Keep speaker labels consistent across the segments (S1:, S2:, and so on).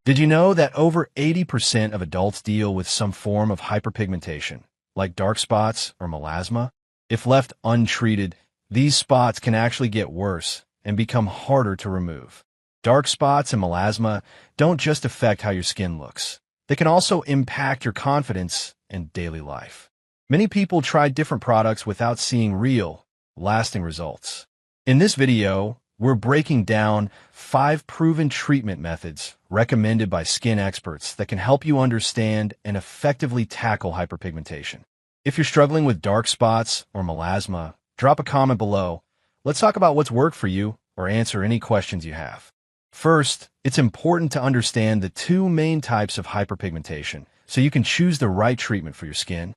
S1: Did you know that over 80% of adults deal with some form of hyperpigmentation, like dark spots or melasma? If left untreated, these spots can actually get worse and become harder to remove. Dark spots and melasma don't just affect how your skin looks. They can also impact your confidence and daily life. Many people try different products without seeing real, lasting results. In this video, we're breaking down 5 proven treatment methods recommended by skin experts that can help you understand and effectively tackle hyperpigmentation. If you're struggling with dark spots or melasma, drop a comment below. Let's talk about what's worked for you or answer any questions you have. First, it's important to understand the 2 main types of hyperpigmentation so you can choose the right treatment for your skin.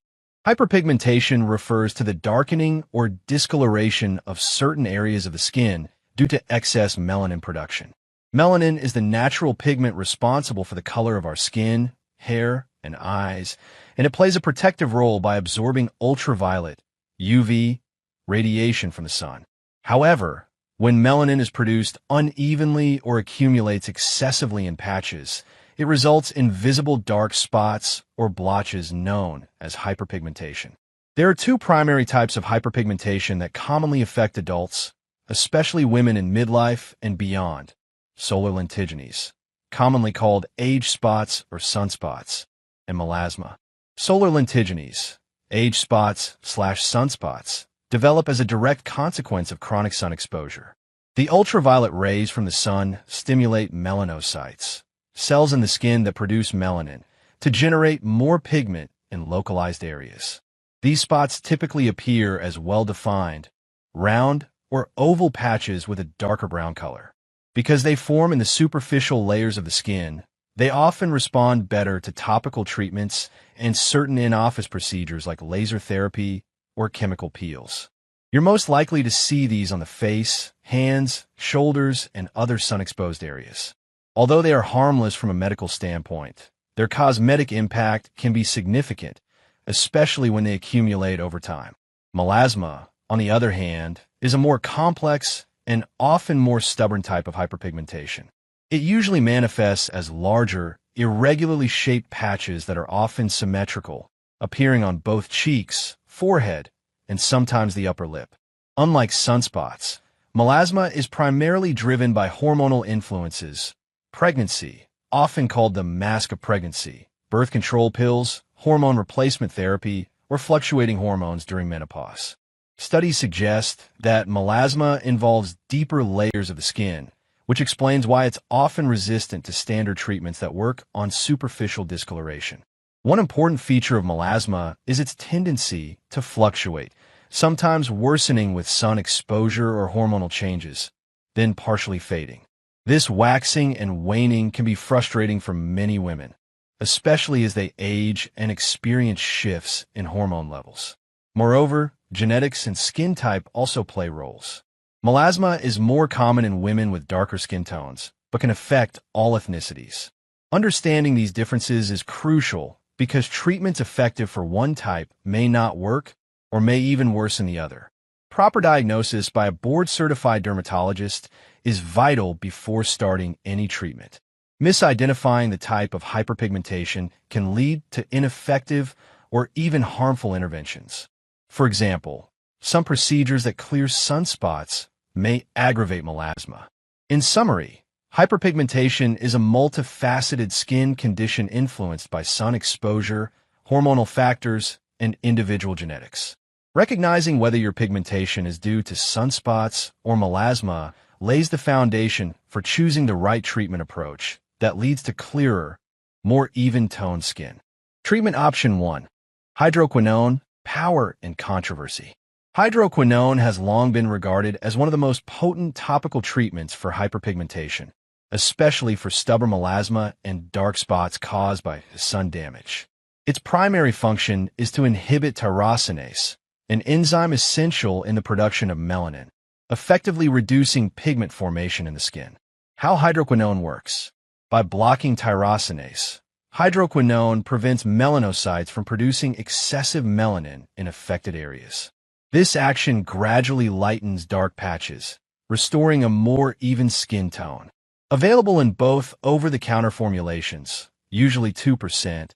S1: Hyperpigmentation refers to the darkening or discoloration of certain areas of the skin due to excess melanin production. Melanin is the natural pigment responsible for the color of our skin, hair, and eyes, and it plays a protective role by absorbing ultraviolet, UV, radiation from the sun. However, when melanin is produced unevenly or accumulates excessively in patches, it results in visible dark spots or blotches known as hyperpigmentation. There are 2 primary types of hyperpigmentation that commonly affect adults, especially women in midlife and beyond: solar lentigines, commonly called age spots or sunspots, and melasma. Solar lentigines, age spots/sunspots, develop as a direct consequence of chronic sun exposure. The ultraviolet rays from the sun stimulate melanocytes, cells in the skin that produce melanin, to generate more pigment in localized areas. These spots typically appear as well-defined, round, or oval patches with a darker brown color. Because they form in the superficial layers of the skin, they often respond better to topical treatments and certain in-office procedures like laser therapy or chemical peels. You're most likely to see these on the face, hands, shoulders, and other sun-exposed areas. Although they are harmless from a medical standpoint, their cosmetic impact can be significant, especially when they accumulate over time. Melasma, on the other hand, is a more complex and often more stubborn type of hyperpigmentation. It usually manifests as larger, irregularly shaped patches that are often symmetrical, appearing on both cheeks, forehead, and sometimes the upper lip. Unlike sunspots, melasma is primarily driven by hormonal influences: pregnancy, often called the mask of pregnancy, birth control pills, hormone replacement therapy, or fluctuating hormones during menopause. Studies suggest that melasma involves deeper layers of the skin, which explains why it's often resistant to standard treatments that work on superficial discoloration. One important feature of melasma is its tendency to fluctuate, sometimes worsening with sun exposure or hormonal changes, then partially fading. This waxing and waning can be frustrating for many women, especially as they age and experience shifts in hormone levels. Moreover, genetics and skin type also play roles. Melasma is more common in women with darker skin tones, but can affect all ethnicities. Understanding these differences is crucial because treatments effective for one type may not work or may even worsen the other. Proper diagnosis by a board-certified dermatologist is vital before starting any treatment. Misidentifying the type of hyperpigmentation can lead to ineffective or even harmful interventions. For example, some procedures that clear sunspots may aggravate melasma. In summary, hyperpigmentation is a multifaceted skin condition influenced by sun exposure, hormonal factors, and individual genetics. Recognizing whether your pigmentation is due to sunspots or melasma lays the foundation for choosing the right treatment approach that leads to clearer, more even-toned skin. Treatment option 1: hydroquinone, power and controversy. Hydroquinone has long been regarded as one of the most potent topical treatments for hyperpigmentation, especially for stubborn melasma and dark spots caused by sun damage. Its primary function is to inhibit tyrosinase, an enzyme essential in the production of melanin, effectively reducing pigment formation in the skin. How hydroquinone works: by blocking tyrosinase, hydroquinone prevents melanocytes from producing excessive melanin in affected areas. This action gradually lightens dark patches, restoring a more even skin tone. Available in both over-the-counter formulations, usually 2%,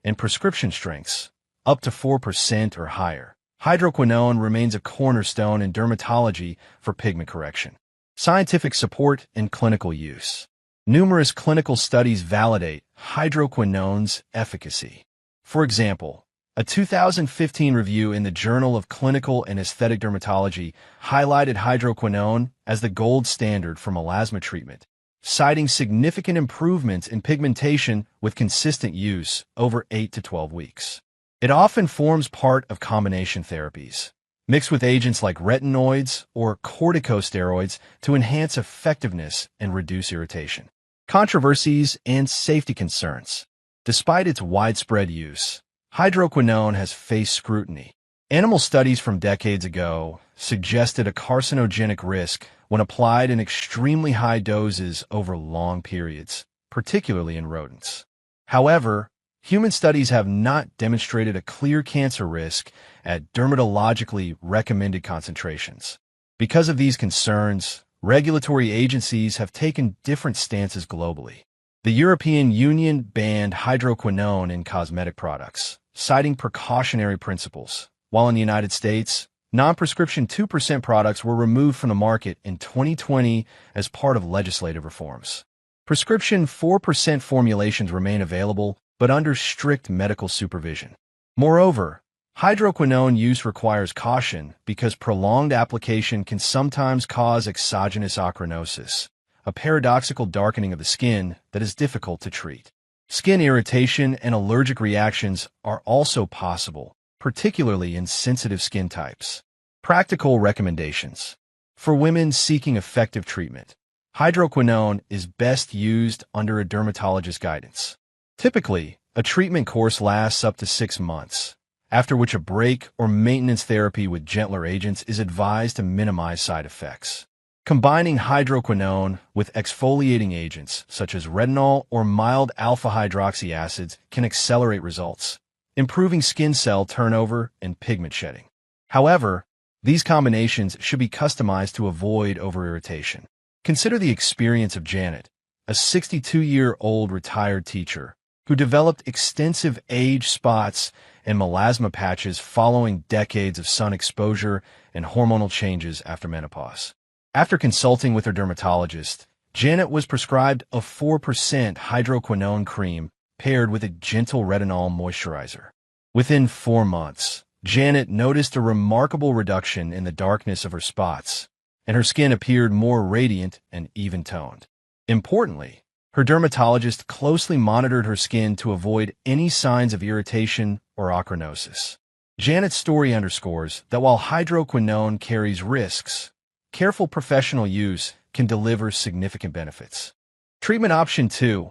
S1: and prescription strengths, up to 4% or higher. Hydroquinone remains a cornerstone in dermatology for pigment correction. Scientific support and clinical use. Numerous clinical studies validate hydroquinone's efficacy. For example, a 2015 review in the Journal of Clinical and Aesthetic Dermatology highlighted hydroquinone as the gold standard for melasma treatment, citing significant improvements in pigmentation with consistent use over 8 to 12 weeks. It often forms part of combination therapies, mixed with agents like retinoids or corticosteroids to enhance effectiveness and reduce irritation. Controversies and safety concerns. Despite its widespread use, hydroquinone has faced scrutiny. Animal studies from decades ago suggested a carcinogenic risk when applied in extremely high doses over long periods, particularly in rodents. However, human studies have not demonstrated a clear cancer risk at dermatologically recommended concentrations. Because of these concerns, regulatory agencies have taken different stances globally. The European Union banned hydroquinone in cosmetic products, citing precautionary principles, while in the United States, non-prescription 2% products were removed from the market in 2020 as part of legislative reforms. Prescription 4% formulations remain available, but under strict medical supervision. Moreover, hydroquinone use requires caution because prolonged application can sometimes cause exogenous achromatosis, a paradoxical darkening of the skin that is difficult to treat. Skin irritation and allergic reactions are also possible, particularly in sensitive skin types. Practical recommendations. For women seeking effective treatment, hydroquinone is best used under a dermatologist's guidance. Typically, a treatment course lasts up to 6 months, after which a break or maintenance therapy with gentler agents is advised to minimize side effects. Combining hydroquinone with exfoliating agents such as retinol or mild alpha-hydroxy acids can accelerate results, improving skin cell turnover and pigment shedding. However, these combinations should be customized to avoid over-irritation. Consider the experience of Janet, a 62-year-old retired teacher who developed extensive age spots and melasma patches following decades of sun exposure and hormonal changes after menopause. After consulting with her dermatologist, Janet was prescribed a 4% hydroquinone cream paired with a gentle retinol moisturizer. Within 4 months, Janet noticed a remarkable reduction in the darkness of her spots, and her skin appeared more radiant and even-toned. Importantly, her dermatologist closely monitored her skin to avoid any signs of irritation or achromatosis. Janet's story underscores that while hydroquinone carries risks, careful professional use can deliver significant benefits. Treatment option 2.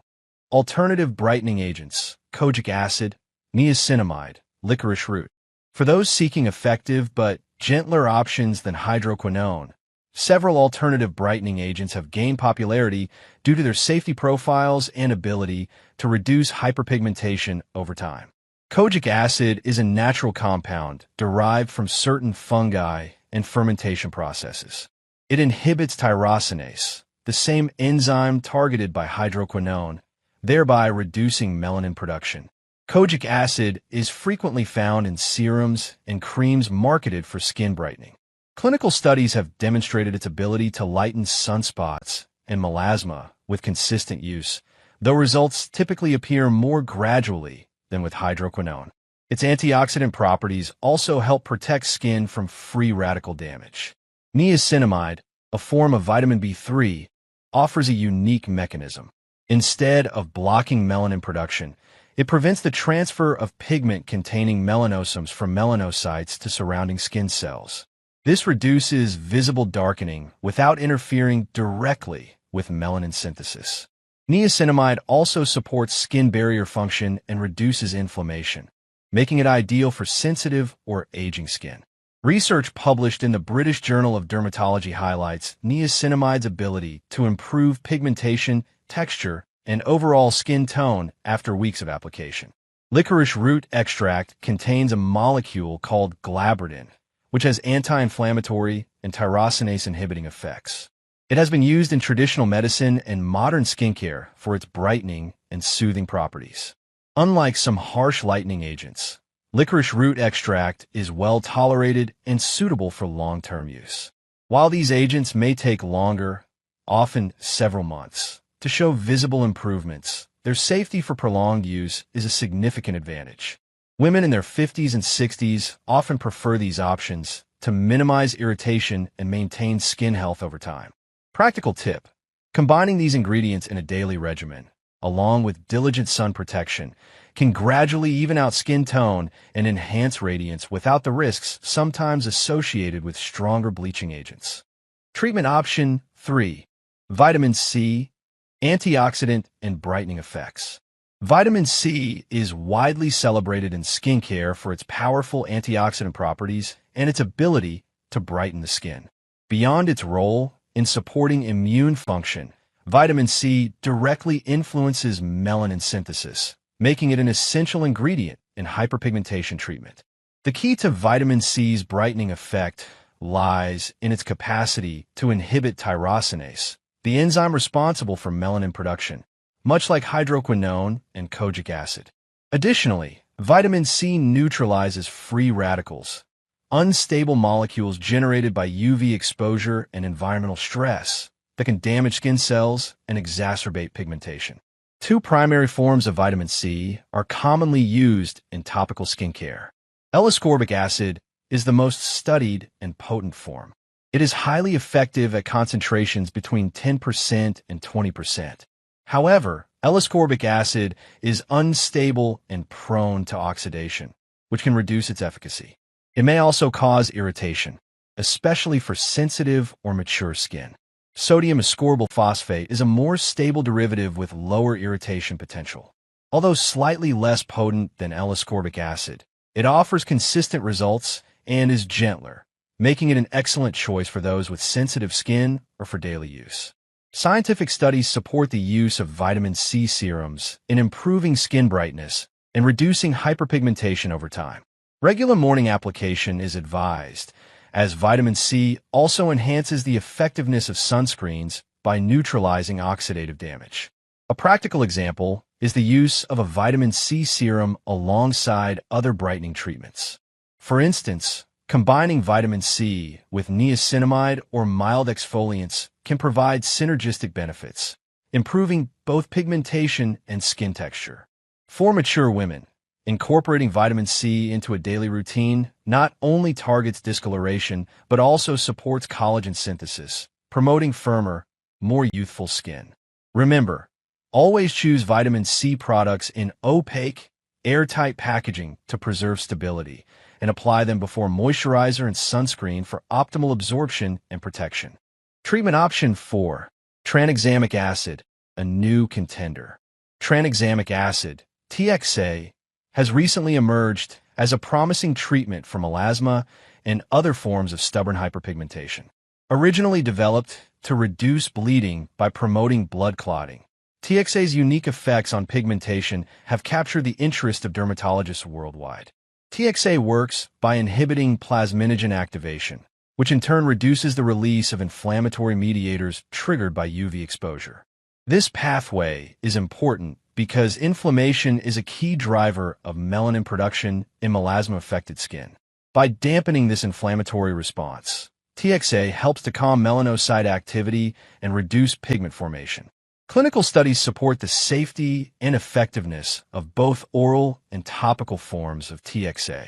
S1: Alternative brightening agents, kojic acid, niacinamide, licorice root. For those seeking effective but gentler options than hydroquinone, several alternative brightening agents have gained popularity due to their safety profiles and ability to reduce hyperpigmentation over time. Kojic acid is a natural compound derived from certain fungi and fermentation processes. It inhibits tyrosinase, the same enzyme targeted by hydroquinone, thereby reducing melanin production. Kojic acid is frequently found in serums and creams marketed for skin brightening. Clinical studies have demonstrated its ability to lighten sunspots and melasma with consistent use, though results typically appear more gradually than with hydroquinone. Its antioxidant properties also help protect skin from free radical damage. Niacinamide, a form of vitamin B3, offers a unique mechanism. Instead of blocking melanin production, it prevents the transfer of pigment-containing melanosomes from melanocytes to surrounding skin cells. This reduces visible darkening without interfering directly with melanin synthesis. Niacinamide also supports skin barrier function and reduces inflammation, making it ideal for sensitive or aging skin. Research published in the British Journal of Dermatology highlights niacinamide's ability to improve pigmentation, texture, and overall skin tone after weeks of application. Licorice root extract contains a molecule called glabridin, which has anti-inflammatory and tyrosinase-inhibiting effects. It has been used in traditional medicine and modern skincare for its brightening and soothing properties. Unlike some harsh lightening agents, licorice root extract is well tolerated and suitable for long-term use. While these agents may take longer, often several months, to show visible improvements, their safety for prolonged use is a significant advantage. Women in their 50s and 60s often prefer these options to minimize irritation and maintain skin health over time. Practical tip: combining these ingredients in a daily regimen, along with diligent sun protection, can gradually even out skin tone and enhance radiance without the risks sometimes associated with stronger bleaching agents. Treatment option 3. Vitamin C, antioxidant and brightening effects. Vitamin C is widely celebrated in skincare for its powerful antioxidant properties and its ability to brighten the skin. Beyond its role in supporting immune function, vitamin C directly influences melanin synthesis, making it an essential ingredient in hyperpigmentation treatment. The key to vitamin C's brightening effect lies in its capacity to inhibit tyrosinase, the enzyme responsible for melanin production, much like hydroquinone and kojic acid. Additionally, vitamin C neutralizes free radicals, unstable molecules generated by UV exposure and environmental stress that can damage skin cells and exacerbate pigmentation. Two primary forms of vitamin C are commonly used in topical skincare. L-ascorbic acid is the most studied and potent form. It is highly effective at concentrations between 10% and 20%. However, L-ascorbic acid is unstable and prone to oxidation, which can reduce its efficacy. It may also cause irritation, especially for sensitive or mature skin. Sodium ascorbyl phosphate is a more stable derivative with lower irritation potential. Although slightly less potent than L-ascorbic acid, it offers consistent results and is gentler, making it an excellent choice for those with sensitive skin or for daily use. Scientific studies support the use of vitamin C serums in improving skin brightness and reducing hyperpigmentation over time. Regular morning application is advised, as vitamin C also enhances the effectiveness of sunscreens by neutralizing oxidative damage. A practical example is the use of a vitamin C serum alongside other brightening treatments. For instance, combining vitamin C with niacinamide or mild exfoliants can provide synergistic benefits, improving both pigmentation and skin texture. For mature women, incorporating vitamin C into a daily routine not only targets discoloration, but also supports collagen synthesis, promoting firmer, more youthful skin. Remember, always choose vitamin C products in opaque, airtight packaging to preserve stability, and apply them before moisturizer and sunscreen for optimal absorption and protection. Treatment option 4. Tranexamic acid, a new contender. Tranexamic acid, TXA, has recently emerged as a promising treatment for melasma and other forms of stubborn hyperpigmentation. Originally developed to reduce bleeding by promoting blood clotting, TXA's unique effects on pigmentation have captured the interest of dermatologists worldwide. TXA works by inhibiting plasminogen activation, which in turn reduces the release of inflammatory mediators triggered by UV exposure. This pathway is important because inflammation is a key driver of melanin production in melasma-affected skin. By dampening this inflammatory response, TXA helps to calm melanocyte activity and reduce pigment formation. Clinical studies support the safety and effectiveness of both oral and topical forms of TXA.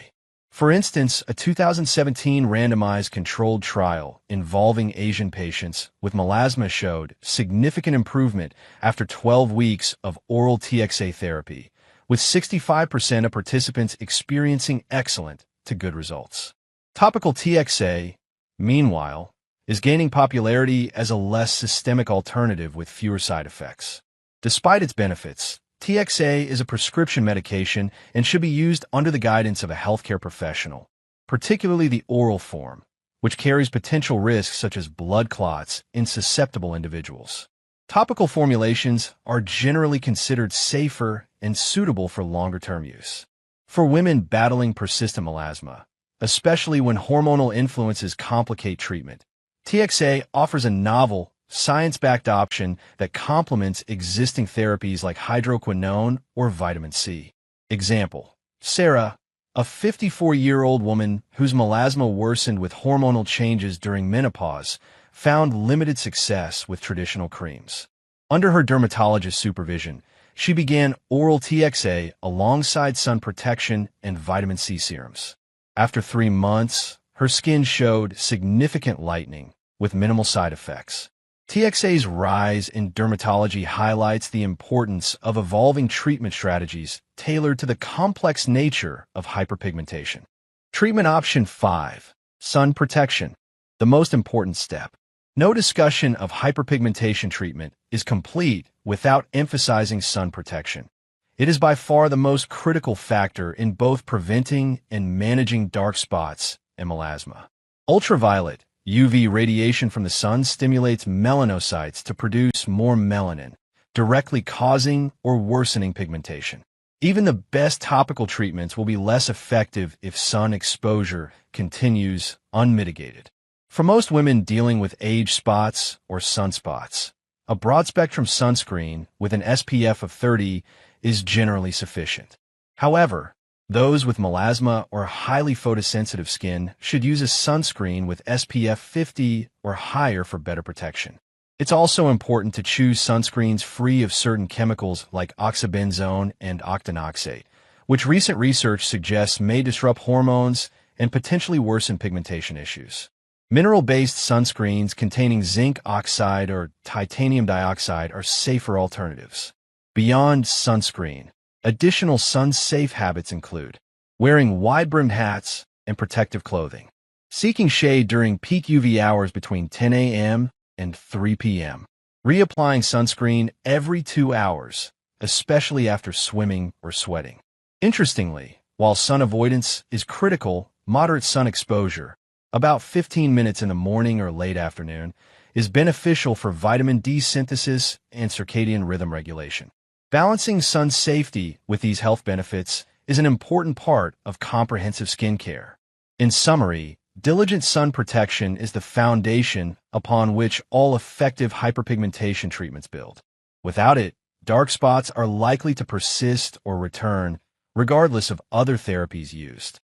S1: For instance, a 2017 randomized controlled trial involving Asian patients with melasma showed significant improvement after 12 weeks of oral TXA therapy, with 65% of participants experiencing excellent to good results. Topical TXA, meanwhile, is gaining popularity as a less systemic alternative with fewer side effects. Despite its benefits, TXA is a prescription medication and should be used under the guidance of a healthcare professional, particularly the oral form, which carries potential risks such as blood clots in susceptible individuals. Topical formulations are generally considered safer and suitable for longer-term use. For women battling persistent melasma, especially when hormonal influences complicate treatment, TXA offers a novel, science-backed option that complements existing therapies like hydroquinone or vitamin C. Example: Sarah, a 54-year-old woman whose melasma worsened with hormonal changes during menopause, found limited success with traditional creams. Under her dermatologist's supervision, she began oral TXA alongside sun protection and vitamin C serums. After 3 months, her skin showed significant lightening with minimal side effects. TXA's rise in dermatology highlights the importance of evolving treatment strategies tailored to the complex nature of hyperpigmentation. Treatment option 5. Sun protection. The most important step. No discussion of hyperpigmentation treatment is complete without emphasizing sun protection. It is by far the most critical factor in both preventing and managing dark spots and melasma. Ultraviolet UV radiation from the sun stimulates melanocytes to produce more melanin, directly causing or worsening pigmentation. Even the best topical treatments will be less effective if sun exposure continues unmitigated. For most women dealing with age spots or sunspots, a broad-spectrum sunscreen with an SPF of 30 is generally sufficient. However, those with melasma or highly photosensitive skin should use a sunscreen with SPF 50 or higher for better protection. It's also important to choose sunscreens free of certain chemicals like oxybenzone and octinoxate, which recent research suggests may disrupt hormones and potentially worsen pigmentation issues. Mineral-based sunscreens containing zinc oxide or titanium dioxide are safer alternatives. Beyond sunscreen, additional sun-safe habits include wearing wide-brimmed hats and protective clothing, seeking shade during peak UV hours between 10 a.m. and 3 p.m., reapplying sunscreen every 2 hours, especially after swimming or sweating. Interestingly, while sun avoidance is critical, moderate sun exposure, about 15 minutes in the morning or late afternoon, is beneficial for vitamin D synthesis and circadian rhythm regulation. Balancing sun safety with these health benefits is an important part of comprehensive skincare. In summary, diligent sun protection is the foundation upon which all effective hyperpigmentation treatments build. Without it, dark spots are likely to persist or return, regardless of other therapies used.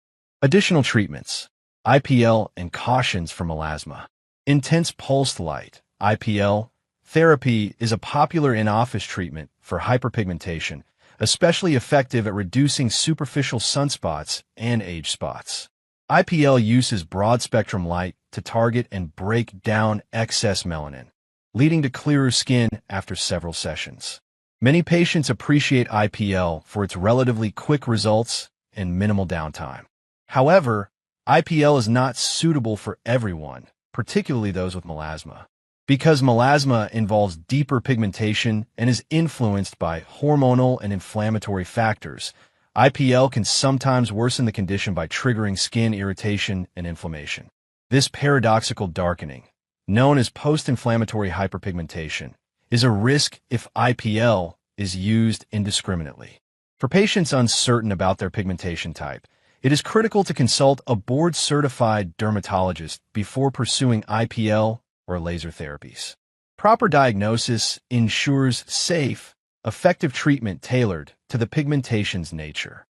S1: Additional treatments: IPL and cautions for melasma. Intense pulsed light, IPL, therapy is a popular in-office treatment for hyperpigmentation, especially effective at reducing superficial sunspots and age spots. IPL uses broad-spectrum light to target and break down excess melanin, leading to clearer skin after several sessions. Many patients appreciate IPL for its relatively quick results and minimal downtime. However, IPL is not suitable for everyone, particularly those with melasma. Because melasma involves deeper pigmentation and is influenced by hormonal and inflammatory factors, IPL can sometimes worsen the condition by triggering skin irritation and inflammation. This paradoxical darkening, known as post-inflammatory hyperpigmentation, is a risk if IPL is used indiscriminately. For patients uncertain about their pigmentation type, it is critical to consult a board-certified dermatologist before pursuing IPL or laser therapies. Proper diagnosis ensures safe, effective treatment tailored to the pigmentation's nature.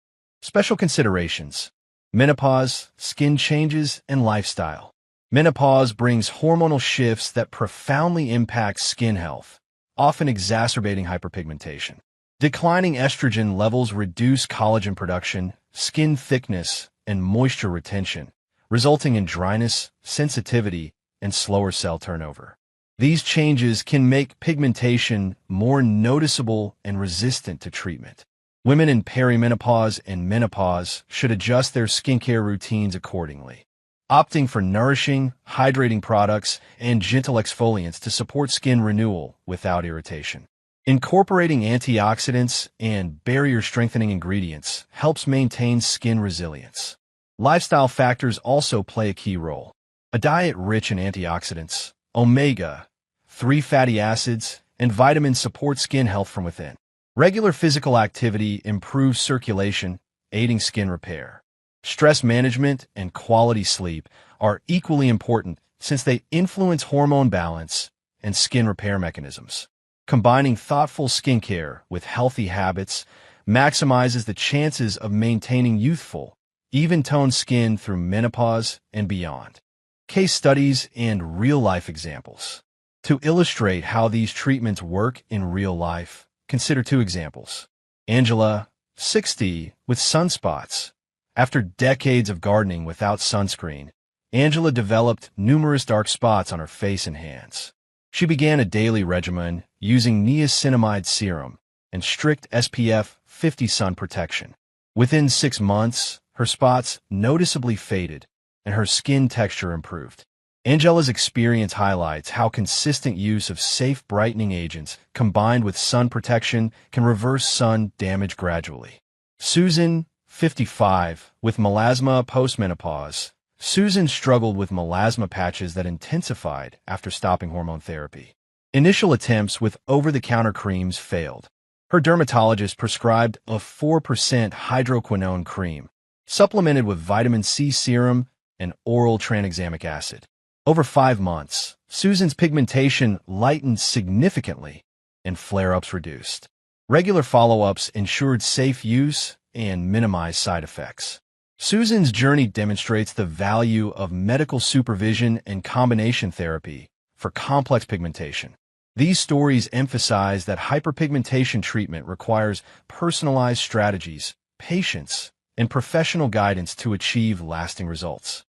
S1: Special considerations: menopause, skin changes, and lifestyle. Menopause brings hormonal shifts that profoundly impact skin health, often exacerbating hyperpigmentation. Declining estrogen levels reduce collagen production, skin thickness, and moisture retention, resulting in dryness, sensitivity, and slower cell turnover. These changes can make pigmentation more noticeable and resistant to treatment. Women in perimenopause and menopause should adjust their skincare routines accordingly, opting for nourishing, hydrating products and gentle exfoliants to support skin renewal without irritation. Incorporating antioxidants and barrier-strengthening ingredients helps maintain skin resilience. Lifestyle factors also play a key role. A diet rich in antioxidants, omega-3 fatty acids, and vitamins supports skin health from within. Regular physical activity improves circulation, aiding skin repair. Stress management and quality sleep are equally important since they influence hormone balance and skin repair mechanisms. Combining thoughtful skincare with healthy habits maximizes the chances of maintaining youthful, even-toned skin through menopause and beyond. Case studies and real-life examples. To illustrate how these treatments work in real life, consider two examples. Angela, 60, with sunspots. After decades of gardening without sunscreen, Angela developed numerous dark spots on her face and hands. She began a daily regimen using niacinamide serum and strict SPF 50 sun protection. Within 6 months, her spots noticeably faded and her skin texture improved. Angela's experience highlights how consistent use of safe brightening agents combined with sun protection can reverse sun damage gradually. Susan, 55, with melasma postmenopause. Susan struggled with melasma patches that intensified after stopping hormone therapy. Initial attempts with over-the-counter creams failed. Her dermatologist prescribed a 4% hydroquinone cream, supplemented with vitamin C serum and oral tranexamic acid. Over 5 months, Susan's pigmentation lightened significantly and flare-ups reduced. Regular follow-ups ensured safe use and minimized side effects. Susan's journey demonstrates the value of medical supervision and combination therapy for complex pigmentation. These stories emphasize that hyperpigmentation treatment requires personalized strategies, patience, and professional guidance to achieve lasting results.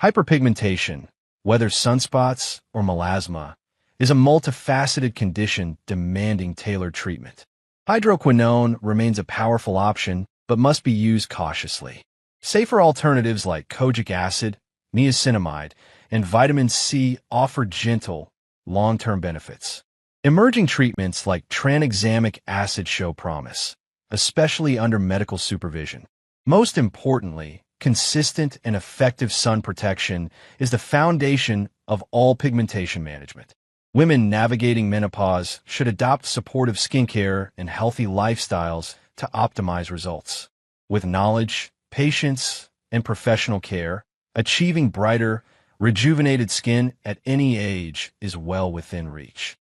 S1: Hyperpigmentation, whether sunspots or melasma, is a multifaceted condition demanding tailored treatment. Hydroquinone remains a powerful option, but must be used cautiously. Safer alternatives like kojic acid, niacinamide, and vitamin C offer gentle, long-term benefits. Emerging treatments like tranexamic acid show promise, especially under medical supervision. Most importantly, consistent and effective sun protection is the foundation of all pigmentation management. Women navigating menopause should adopt supportive skincare and healthy lifestyles to optimize results. With knowledge, patience, and professional care, achieving brighter, rejuvenated skin at any age is well within reach.